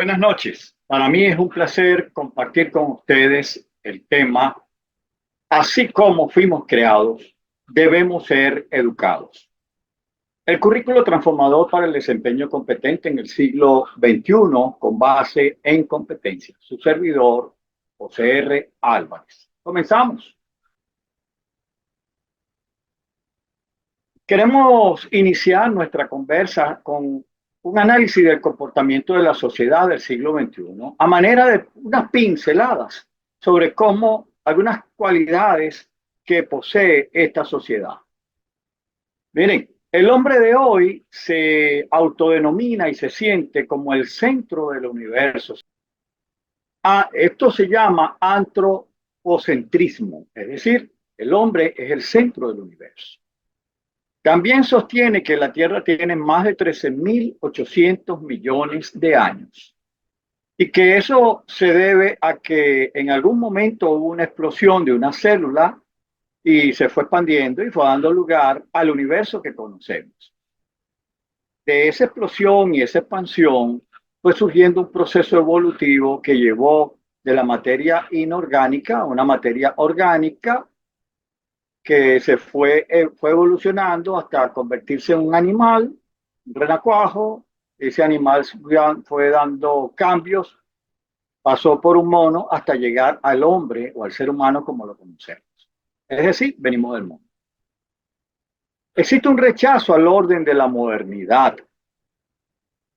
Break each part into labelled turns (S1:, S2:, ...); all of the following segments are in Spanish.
S1: Buenas noches. Para mí es un placer compartir con ustedes el tema, así como fuimos creados, debemos ser educados. El currículo transformador para el desempeño competente en el siglo XXI con base en competencias. Su servidor, José R. Álvarez. Comenzamos. Queremos iniciar nuestra conversa con un análisis del comportamiento de la sociedad del siglo XXI a manera de unas pinceladas sobre cómo algunas cualidades que posee esta sociedad. Miren, el hombre de hoy se autodenomina y se siente como el centro del universo. Esto se llama antropocentrismo, es decir, el hombre es el centro del universo. También sostiene que la Tierra tiene más de 13.800 millones de años y que eso se debe a que en algún momento hubo una explosión de una célula y se fue expandiendo y fue dando lugar al universo que conocemos. De esa explosión y esa expansión fue surgiendo un proceso evolutivo que llevó de la materia inorgánica a una materia orgánica que fue evolucionando hasta convertirse en un animal, un renacuajo. Ese animal fue dando cambios, pasó por un mono hasta llegar al hombre o al ser humano como lo conocemos. Es decir, venimos del mundo. Existe un rechazo al orden de la modernidad.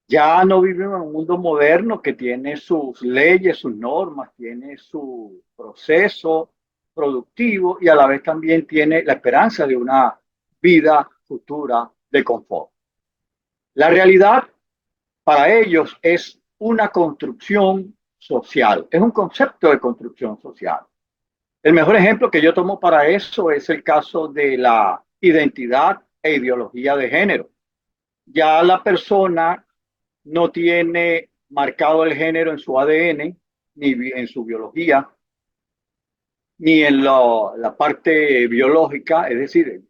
S1: Ya no vivimos en un mundo moderno que tiene sus leyes, sus normas, tiene su proceso productivo y a la vez también tiene la esperanza de una vida futura de confort. La realidad para ellos es una construcción social, es un concepto de construcción social. El mejor ejemplo que yo tomo para eso es el caso de la identidad e ideología de género. Ya la persona no tiene marcado el género en su ADN, ni en su biología, ni en la parte biológica, es decir,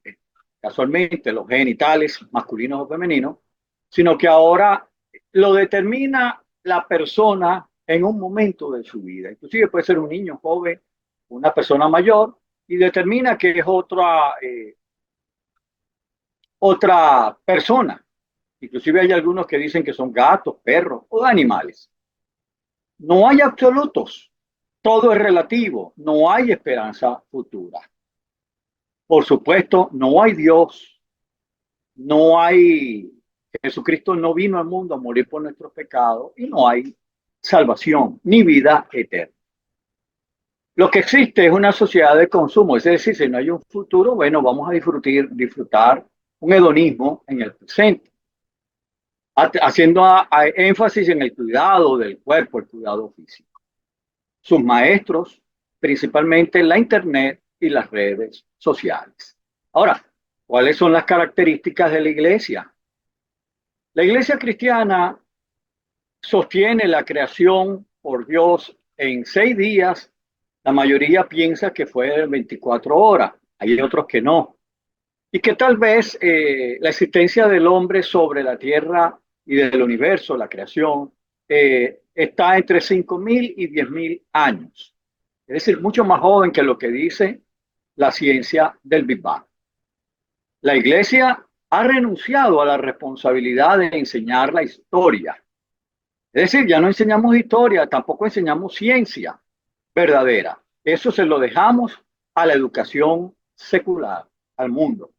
S1: casualmente los genitales masculinos o femeninos, sino que ahora lo determina la persona en un momento de su vida. Inclusive puede ser un niño joven, una persona mayor, y determina que es otra persona. Inclusive hay algunos que dicen que son gatos, perros o animales. No hay absolutos, todo es relativo, no hay esperanza futura. Por supuesto, no hay Dios, no hay, Jesucristo no vino al mundo a morir por nuestros pecados y no hay salvación ni vida eterna. Lo que existe es una sociedad de consumo, es decir, si no hay un futuro, bueno, vamos a disfrutar un hedonismo en el presente, haciendo énfasis en el cuidado del cuerpo, el cuidado físico. Sus maestros, principalmente la Internet y las redes sociales. Ahora, ¿cuáles son las características de la iglesia? La iglesia cristiana sostiene la creación por Dios en 6 días. La mayoría piensa que fue en 24 horas. Hay otros que no. Y que tal vez la existencia del hombre sobre la tierra y del universo, la creación, está entre 5.000 y 10.000 años. Es decir, mucho más joven que lo que dice la ciencia del Big Bang. La iglesia ha renunciado a la responsabilidad de enseñar la historia. Es decir, ya no enseñamos historia, tampoco enseñamos ciencia verdadera. Eso se lo dejamos a la educación secular, al mundo.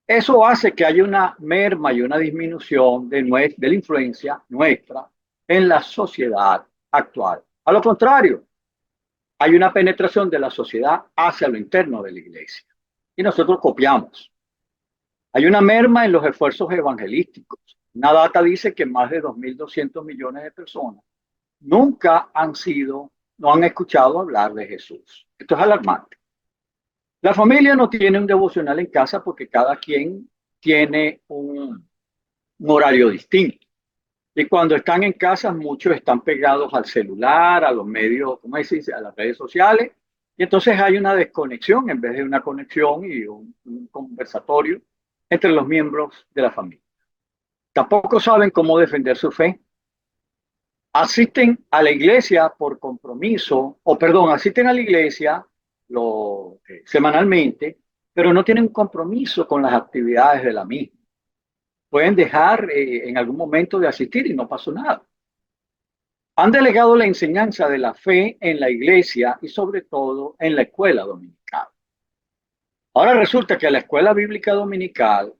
S1: Eso hace que haya una merma y una disminución de la influencia nuestra en la sociedad actual. A lo contrario, hay una penetración de la sociedad hacia lo interno de la iglesia y nosotros copiamos. Hay una merma en los esfuerzos evangelísticos. Una data dice que más de 2.200 millones de personas nunca no han escuchado hablar de Jesús. Esto es alarmante. La familia no tiene un devocional en casa porque cada quien tiene un horario distinto. Y cuando están en casa, muchos están pegados al celular, a los medios, ¿cómo se dice? A las redes sociales. Y entonces hay una desconexión en vez de una conexión y un conversatorio entre los miembros de la familia. Tampoco saben cómo defender su fe. asisten a la iglesia por compromiso, o perdón, asisten a la iglesia semanalmente, pero no tienen compromiso con las actividades de la misma. Pueden dejar en algún momento de asistir y no pasó nada. Han delegado la enseñanza de la fe en la iglesia y sobre todo en la escuela dominical. Ahora resulta que la escuela bíblica dominical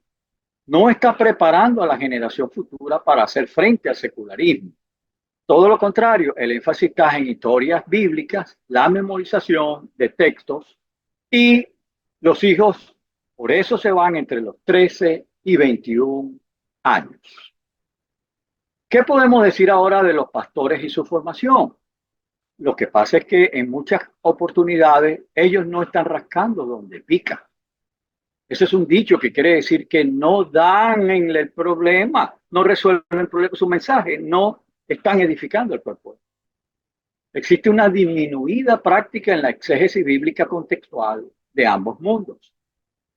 S1: no está preparando a la generación futura para hacer frente al secularismo. Todo lo contrario, el énfasis está en historias bíblicas, la memorización de textos y los hijos, por eso se van entre los 13 y 21 años. ¿Qué podemos decir ahora de los pastores y su formación? Lo que pasa es que en muchas oportunidades ellos no están rascando donde pica. Ese es un dicho que quiere decir que no dan en el problema, no resuelven el problema, su mensaje, no están edificando el cuerpo. Existe una disminuida práctica en la exégesis bíblica contextual de ambos mundos.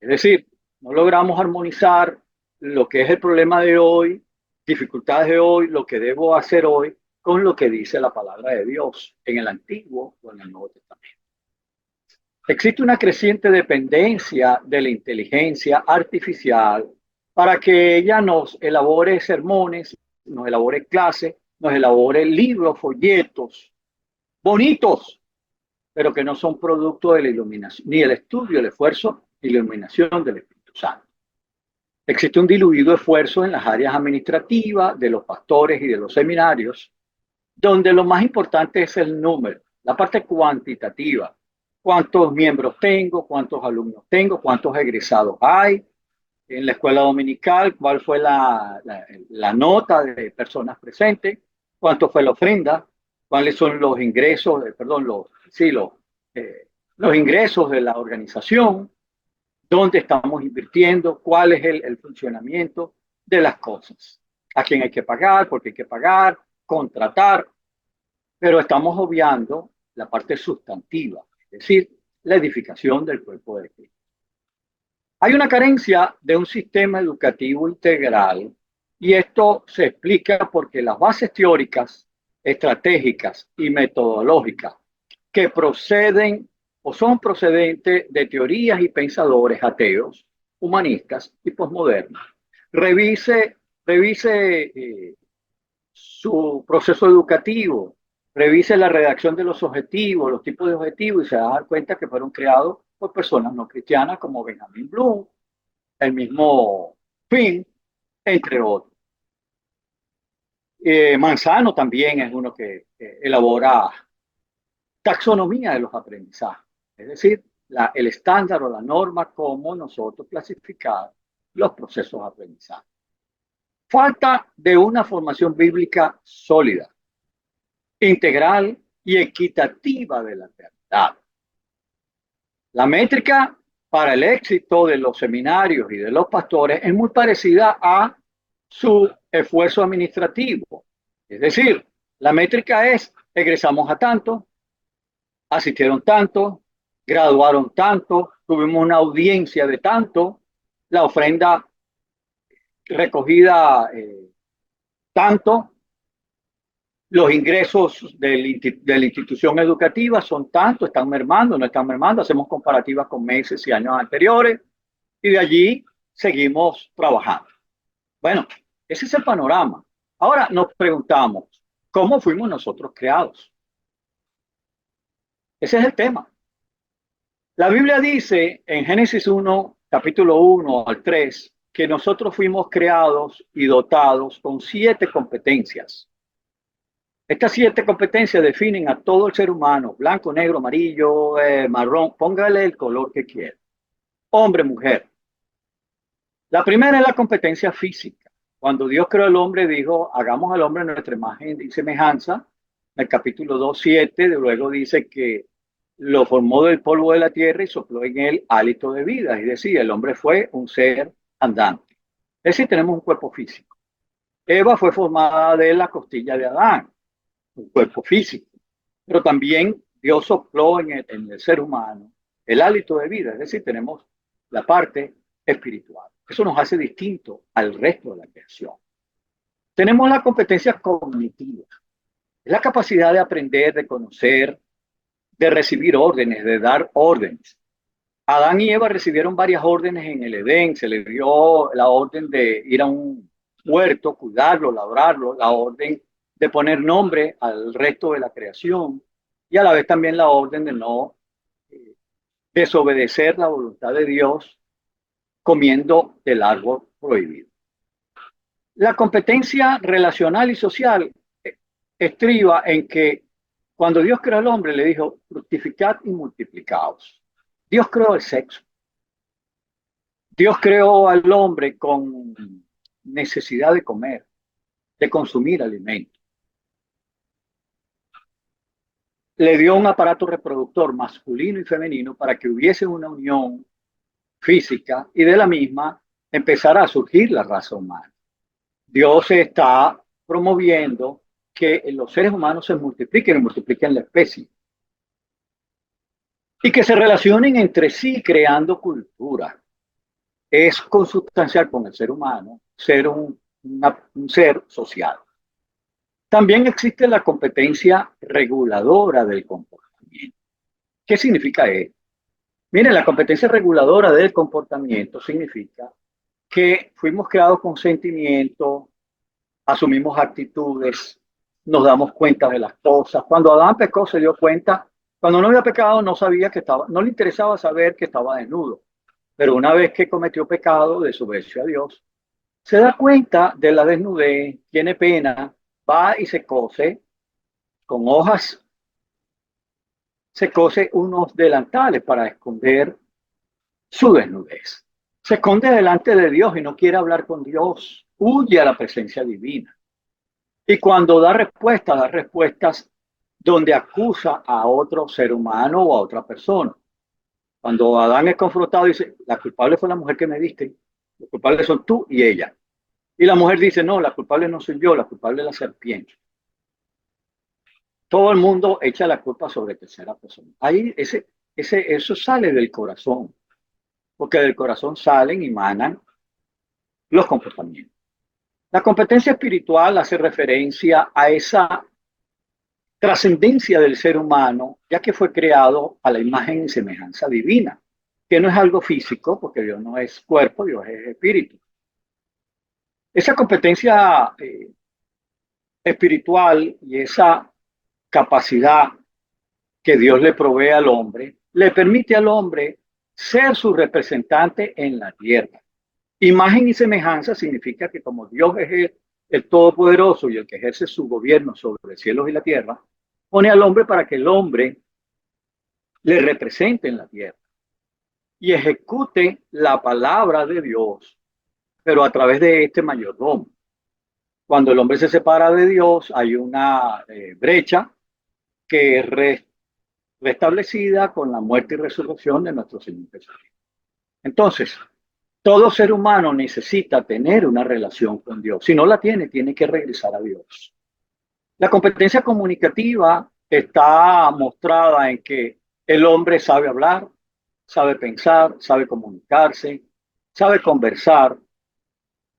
S1: Es decir, no logramos armonizar lo que es el problema de hoy, dificultades de hoy, lo que debo hacer hoy, con lo que dice la palabra de Dios en el Antiguo o en el Nuevo Testamento. Existe una creciente dependencia de la inteligencia artificial para que ella nos elabore sermones, nos elabore clases, nos elabore libros, folletos, bonitos, pero que no son producto de la iluminación, ni el estudio, el esfuerzo y la iluminación del Espíritu Santo. Existe un diluido esfuerzo en las áreas administrativas de los pastores y de los seminarios, donde lo más importante es el número, la parte cuantitativa. ¿Cuántos miembros tengo? ¿Cuántos alumnos tengo? ¿Cuántos egresados hay? En la escuela dominical, ¿cuál fue la nota de personas presentes? ¿Cuánto fue la ofrenda? ¿Cuáles son los ingresos, los ingresos de la organización? ¿Dónde estamos invirtiendo? ¿Cuál es el funcionamiento de las cosas? ¿A quién hay que pagar? ¿Por qué hay que pagar? Contratar. Pero estamos obviando la parte sustantiva, es decir, la edificación del cuerpo de Cristo. Hay una carencia de un sistema educativo integral y esto se explica porque las bases teóricas, estratégicas y metodológicas que proceden o son procedentes de teorías y pensadores ateos, humanistas y posmodernos. Revise su proceso educativo, revise la redacción de los objetivos, los tipos de objetivos y se va a dar cuenta que fueron creados por personas no cristianas como Benjamin Bloom, el mismo Finn, entre otros. Manzano también es uno que elabora taxonomía de los aprendizajes, es decir, el estándar o la norma como nosotros clasificar los procesos de aprendizaje. Falta de una formación bíblica sólida, integral y equitativa de la verdad. La métrica para el éxito de los seminarios y de los pastores es muy parecida a su esfuerzo administrativo. Es decir, la métrica es egresamos a tanto, asistieron tanto, graduaron tanto, tuvimos una audiencia de tanto, la ofrenda recogida tanto, los ingresos de la institución educativa son tanto, están mermando, no están mermando, hacemos comparativas con meses y años anteriores y de allí seguimos trabajando. Bueno, ese es el panorama. Ahora nos preguntamos, ¿cómo fuimos nosotros creados? Ese es el tema. La Biblia dice en Génesis 1, capítulo 1 al 3, que nosotros fuimos creados y dotados con 7 competencias. Estas 7 competencias definen a todo el ser humano, blanco, negro, amarillo, marrón, póngale el color que quiera. Hombre, mujer. La primera es la competencia física. Cuando Dios creó al hombre, dijo, hagamos al hombre nuestra imagen y semejanza. En el capítulo 2, 7, luego dice que lo formó del polvo de la tierra y sopló en él hálito de vida. Es decir, el hombre fue un ser andante. Es decir, tenemos un cuerpo físico. Eva fue formada de la costilla de Adán, un cuerpo físico. Pero también Dios sopló en el ser humano el hálito de vida. Es decir, tenemos la parte espiritual. Eso nos hace distinto al resto de la creación. Tenemos la competencia cognitiva. Es la capacidad de aprender, de conocer, de recibir órdenes, de dar órdenes. Adán y Eva recibieron varias órdenes en el Edén. Se les dio la orden de ir a un huerto, cuidarlo, labrarlo, la orden de poner nombre al resto de la creación y a la vez también la orden de no eh, desobedecer la voluntad de Dios comiendo del árbol prohibido. La competencia relacional y social estriba en que cuando Dios creó al hombre le dijo, fructificad y multiplicaos. Dios creó el sexo. Dios creó al hombre con necesidad de comer, de consumir alimento. Le dio un aparato reproductor masculino y femenino para que hubiese una unión física y de la misma empezara a surgir la raza humana. Dios está promoviendo que los seres humanos se multipliquen y multipliquen la especie y que se relacionen entre sí creando cultura. Es consustancial con el ser humano ser un ser social. También existe la competencia reguladora del comportamiento. ¿Qué significa esto? Miren, la competencia reguladora del comportamiento significa que fuimos creados con sentimientos, asumimos actitudes, nos damos cuenta de las cosas. Cuando Adán pecó se dio cuenta, cuando no había pecado no sabía que estaba, no le interesaba saber que estaba desnudo. Pero una vez que cometió pecado, desobedeció a Dios, se da cuenta de la desnudez, tiene pena, va y se cose con hojas, se cose unos delantales para esconder su desnudez. Se esconde delante de Dios y no quiere hablar con Dios, huye a la presencia divina. Y cuando da respuestas donde acusa a otro ser humano o a otra persona. Cuando Adán es confrontado, dice, la culpable fue la mujer que me diste, los culpables son tú y ella. Y la mujer dice, no, la culpable no soy yo, la culpable es la serpiente. Todo el mundo echa la culpa sobre tercera persona. Ahí eso sale del corazón, porque del corazón salen y manan los comportamientos. La competencia espiritual hace referencia a esa trascendencia del ser humano, ya que fue creado a la imagen y semejanza divina, que no es algo físico, porque Dios no es cuerpo, Dios es espíritu. Esa competencia espiritual y esa capacidad que Dios le provee al hombre, le permite al hombre ser su representante en la tierra. Imagen y semejanza significa que como Dios es el Todopoderoso y el que ejerce su gobierno sobre los cielos y la tierra, pone al hombre para que el hombre le represente en la tierra y ejecute la palabra de Dios, pero a través de este mayordomo. Cuando el hombre se separa de Dios, hay una brecha que es restablecida con la muerte y resurrección de nuestro Señor Jesucristo. Entonces, todo ser humano necesita tener una relación con Dios. Si no la tiene, tiene que regresar a Dios. La competencia comunicativa está mostrada en que el hombre sabe hablar, sabe pensar, sabe comunicarse, sabe conversar,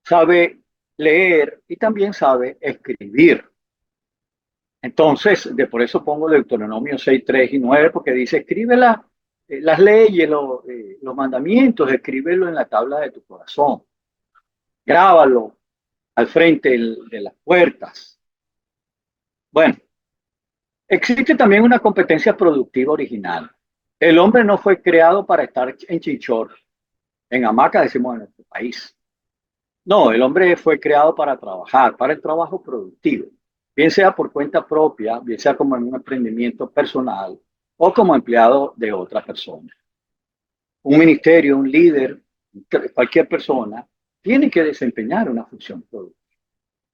S1: sabe leer y también sabe escribir. Entonces, por eso pongo Deuteronomio 6, 3 y 9, porque dice, escribe las leyes, los mandamientos, escríbelo en la tabla de tu corazón, grábalo al frente de las puertas. Bueno, existe también una competencia productiva original. El hombre no fue creado para estar en chinchorro, en hamaca, decimos en nuestro país. No, el hombre fue creado para trabajar, para el trabajo productivo, bien sea por cuenta propia, bien sea como en un emprendimiento personal o como empleado de otra persona. Un ministerio, un líder, cualquier persona, tiene que desempeñar una función productiva.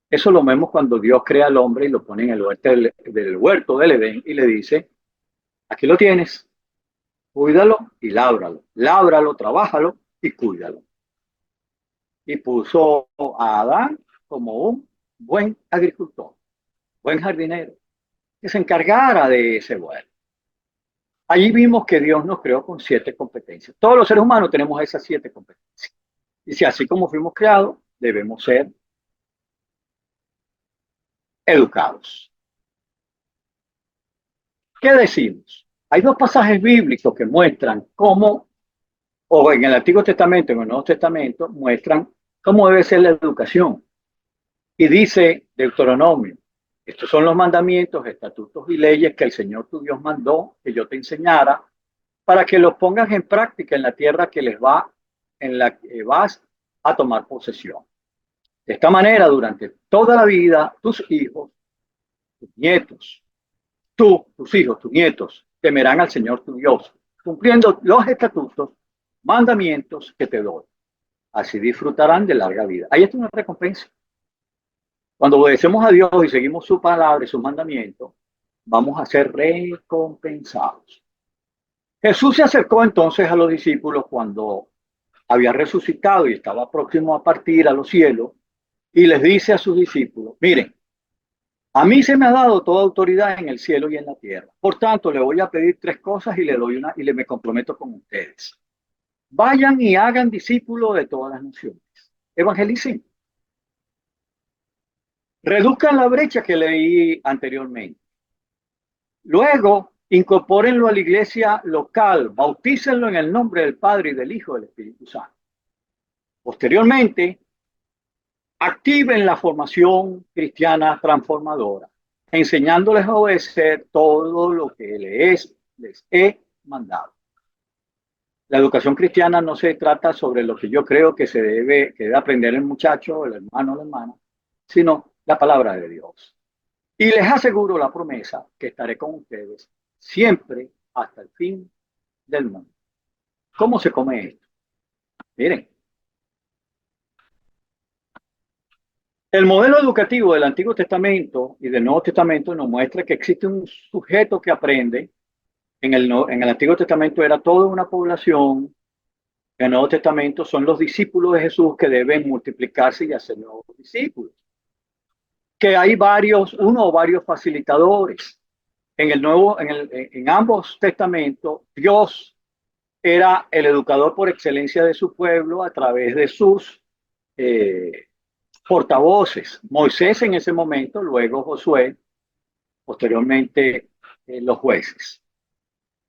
S1: Eso lo vemos cuando Dios crea al hombre y lo pone en el huerto del Edén y le dice, aquí lo tienes, cuídalo y lábralo. Lábralo, trabájalo y cuídalo. Y puso a Adán como un buen agricultor, buen jardinero, que se encargara de ese huerto. Allí vimos que Dios nos creó con 7 competencias. Todos los seres humanos tenemos esas 7 competencias. Y si así como fuimos creados, debemos ser educados. ¿Qué decimos? Hay dos pasajes bíblicos que muestran cómo, o en el Antiguo Testamento, en el Nuevo Testamento, muestran cómo debe ser la educación. Y dice Deuteronomio, estos son los mandamientos, estatutos y leyes que el Señor tu Dios mandó que yo te enseñara para que los pongas en práctica en la tierra que les va, en la que vas a tomar posesión. De esta manera, durante toda la vida, tus hijos, tus nietos, tus hijos, tus nietos, temerán al Señor tu Dios, cumpliendo los estatutos, mandamientos que te doy. Así disfrutarán de larga vida. Ahí está una recompensa. Cuando obedecemos a Dios y seguimos su palabra y sus mandamientos, vamos a ser recompensados. Jesús se acercó entonces a los discípulos cuando había resucitado y estaba próximo a partir a los cielos y les dice a sus discípulos, miren, a mí se me ha dado toda autoridad en el cielo y en la tierra. Por tanto, le voy a pedir tres cosas y le doy una y le me comprometo con ustedes. Vayan y hagan discípulos de todas las naciones. Evangelicen. Reduzcan la brecha que leí anteriormente. Luego, incorpórenlo a la iglesia local, bautícenlo en el nombre del Padre y del Hijo y del Espíritu Santo. Posteriormente, activen la formación cristiana transformadora, enseñándoles a obedecer todo lo que les he mandado. La educación cristiana no se trata sobre lo que yo creo que que debe aprender el muchacho, el hermano o la hermana, sino la palabra de Dios. Y les aseguro la promesa que estaré con ustedes siempre hasta el fin del mundo. ¿Cómo se come esto? Miren, el modelo educativo del Antiguo Testamento y del Nuevo Testamento nos muestra que existe un sujeto que aprende. En el Antiguo Testamento era toda una población. En el Nuevo Testamento son los discípulos de Jesús que deben multiplicarse y hacer nuevos discípulos. Que hay uno o varios facilitadores. En ambos testamentos, Dios era el educador por excelencia de su pueblo a través de sus eh, portavoces. Moisés en ese momento, luego Josué, posteriormente los jueces.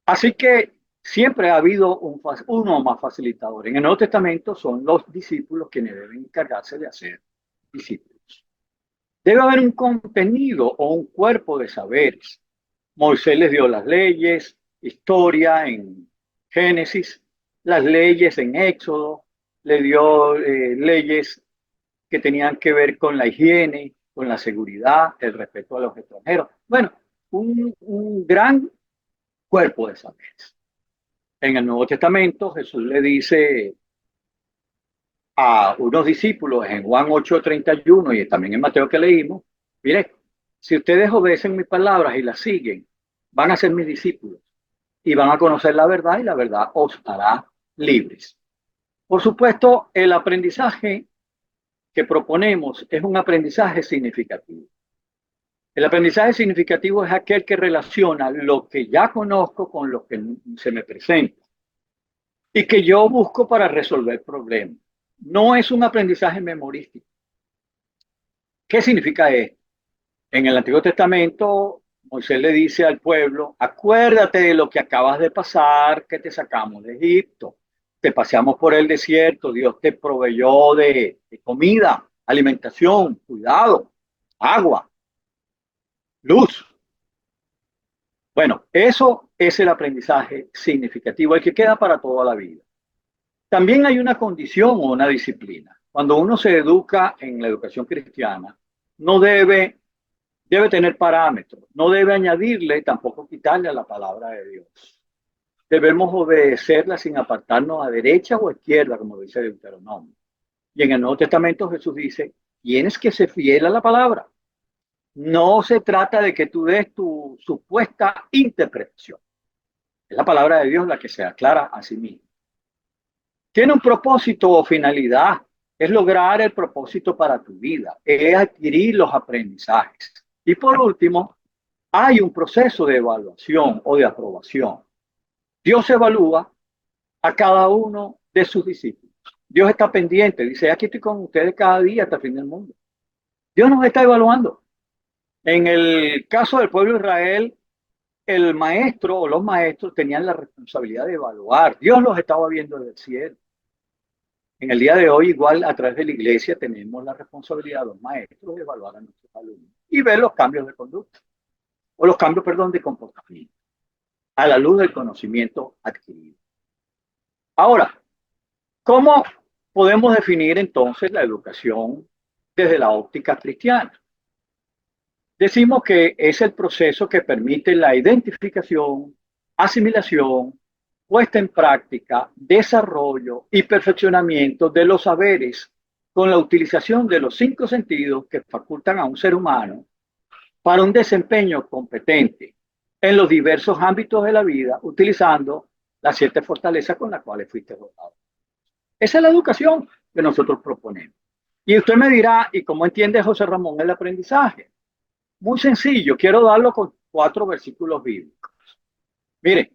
S1: Así que siempre ha habido uno o más facilitadores. En el Nuevo Testamento son los discípulos quienes deben encargarse de hacer discípulos. Debe haber un contenido o un cuerpo de saberes. Moisés les dio las leyes, historia en Génesis, las leyes en Éxodo, le dio leyes que tenían que ver con la higiene, con la seguridad, el respeto a los extranjeros. Bueno, un gran cuerpo de saberes. En el Nuevo Testamento, Jesús le dice a unos discípulos en Juan 8:31 y también en Mateo que leímos, mire, si ustedes obedecen mis palabras y las siguen, van a ser mis discípulos y van a conocer la verdad y la verdad os hará libres. Por supuesto, el aprendizaje que proponemos es un aprendizaje significativo. El aprendizaje significativo es aquel que relaciona lo que ya conozco con lo que se me presenta y que yo busco para resolver problemas. No es un aprendizaje memorístico. ¿Qué significa esto? En el Antiguo Testamento, Moisés le dice al pueblo, acuérdate de lo que acabas de pasar, que te sacamos de Egipto, te paseamos por el desierto, Dios te proveyó de comida, alimentación, cuidado, agua, luz. Bueno, eso es el aprendizaje significativo, el que queda para toda la vida. También hay una condición o una disciplina. Cuando uno se educa en la educación cristiana, no debe tener parámetros, no debe añadirle, tampoco quitarle a la palabra de Dios. Debemos obedecerla sin apartarnos a derecha o a izquierda, como dice Deuteronomio. Y en el Nuevo Testamento Jesús dice, tienes que ser fiel a la palabra. No se trata de que tú des tu supuesta interpretación. Es la palabra de Dios la que se aclara a sí misma. Tiene un propósito o finalidad. Es lograr el propósito para tu vida. Es adquirir los aprendizajes. Y por último, hay un proceso de evaluación o de aprobación. Dios evalúa a cada uno de sus discípulos. Dios está pendiente. Dice, aquí estoy con ustedes cada día hasta el fin del mundo. Dios nos está evaluando. En el caso del pueblo de Israel, el maestro o los maestros tenían la responsabilidad de evaluar. Dios los estaba viendo desde el cielo. En el día de hoy, igual a través de la iglesia, tenemos la responsabilidad de los maestros de evaluar a nuestros alumnos y ver los cambios de conducta, o los cambios, perdón, de comportamiento, a la luz del conocimiento adquirido. Ahora, ¿cómo podemos definir entonces la educación desde la óptica cristiana? Decimos que es el proceso que permite la identificación, asimilación, puesta en práctica, desarrollo y perfeccionamiento de los saberes con la utilización de los 5 sentidos que facultan a un ser humano para un desempeño competente en los diversos ámbitos de la vida, utilizando las 7 fortalezas con las cuales fuiste dotado. Esa es la educación que nosotros proponemos. Y usted me dirá, ¿y cómo entiende José Ramón el aprendizaje? Muy sencillo, quiero darlo con 4 versículos bíblicos. Mire,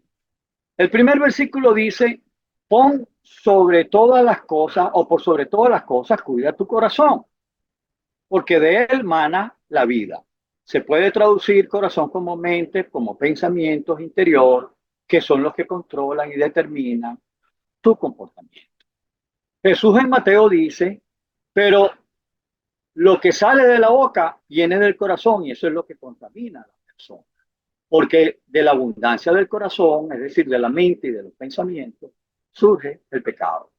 S1: el primer versículo dice, pon sobre todas las cosas o por sobre todas las cosas, cuida tu corazón, porque de él mana la vida. Se puede traducir corazón como mente, como pensamientos interior, que son los que controlan y determinan tu comportamiento. Jesús en Mateo dice, pero lo que sale de la boca viene del corazón y eso es lo que contamina a la persona. Porque de la abundancia del corazón, es decir, de la mente y de los pensamientos, surge el pecado.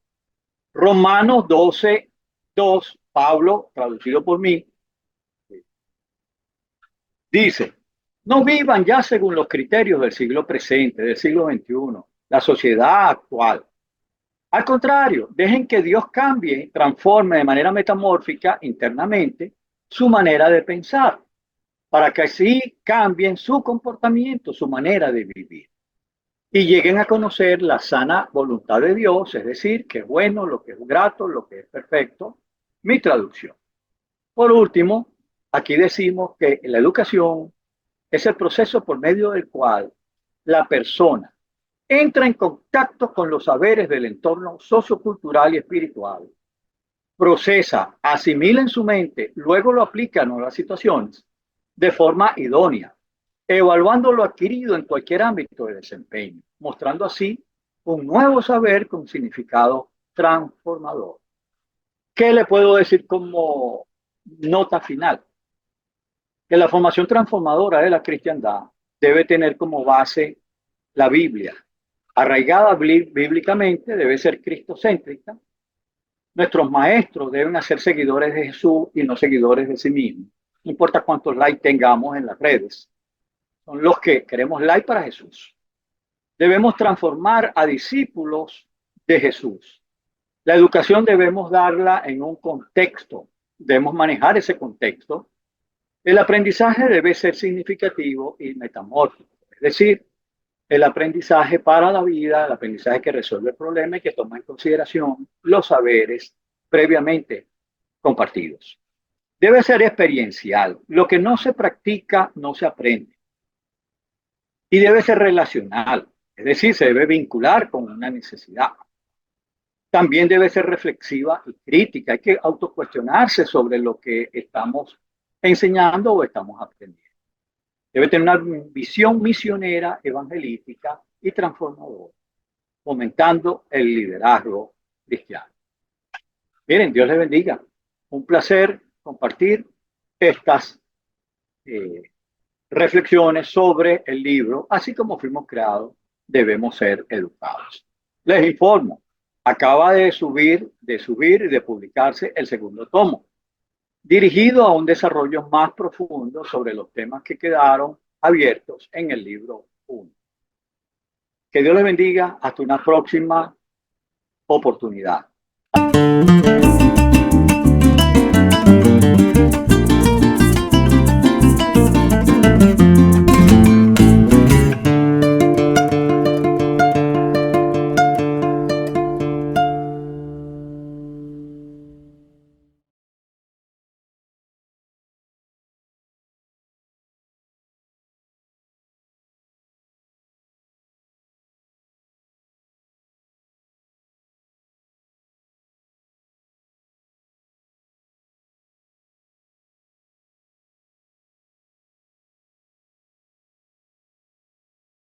S1: Romanos 12:2, Pablo, traducido por mí, dice, no vivan ya según los criterios del siglo presente, del siglo XXI, la sociedad actual. Al contrario, dejen que Dios cambie, transforme de manera metamórfica internamente su manera de pensar, para que así cambien su comportamiento, su manera de vivir. Y lleguen a conocer la sana voluntad de Dios, es decir, que es bueno, lo que es grato, lo que es perfecto. Mi traducción. Por último, aquí decimos que la educación es el proceso por medio del cual la persona entra en contacto con los saberes del entorno sociocultural y espiritual, procesa, asimila en su mente, luego lo aplica a nuevas situaciones de forma idónea, evaluando lo adquirido en cualquier ámbito de desempeño, mostrando así un nuevo saber con significado transformador. ¿Qué le puedo decir como nota final? Que la formación transformadora de la cristiandad debe tener como base la Biblia. Arraigada bíblicamente, debe ser cristocéntrica. Nuestros maestros deben ser seguidores de Jesús y no seguidores de sí mismos. No importa cuántos likes tengamos en las redes. Son los que queremos like para Jesús. Debemos transformar a discípulos de Jesús. La educación debemos darla en un contexto. Debemos manejar ese contexto. El aprendizaje debe ser significativo y metamórfico. Es decir, el aprendizaje para la vida, el aprendizaje que resuelve el problema y que toma en consideración los saberes previamente compartidos. Debe ser experiencial. Lo que no se practica no se aprende. Y debe ser relacional. Es decir, se debe vincular con una necesidad. También debe ser reflexiva y crítica. Hay que autocuestionarse sobre lo que estamos enseñando o estamos aprendiendo. Debe tener una visión misionera, evangelística y transformadora, fomentando el liderazgo cristiano. Miren, Dios les bendiga. Un placer compartir estas reflexiones sobre el libro, así como fuimos creados, debemos ser educados. Les informo, acaba de subir y de publicarse el segundo tomo, dirigido a un desarrollo más profundo sobre los temas que quedaron abiertos en el libro 1. Que Dios les bendiga. Hasta una próxima oportunidad.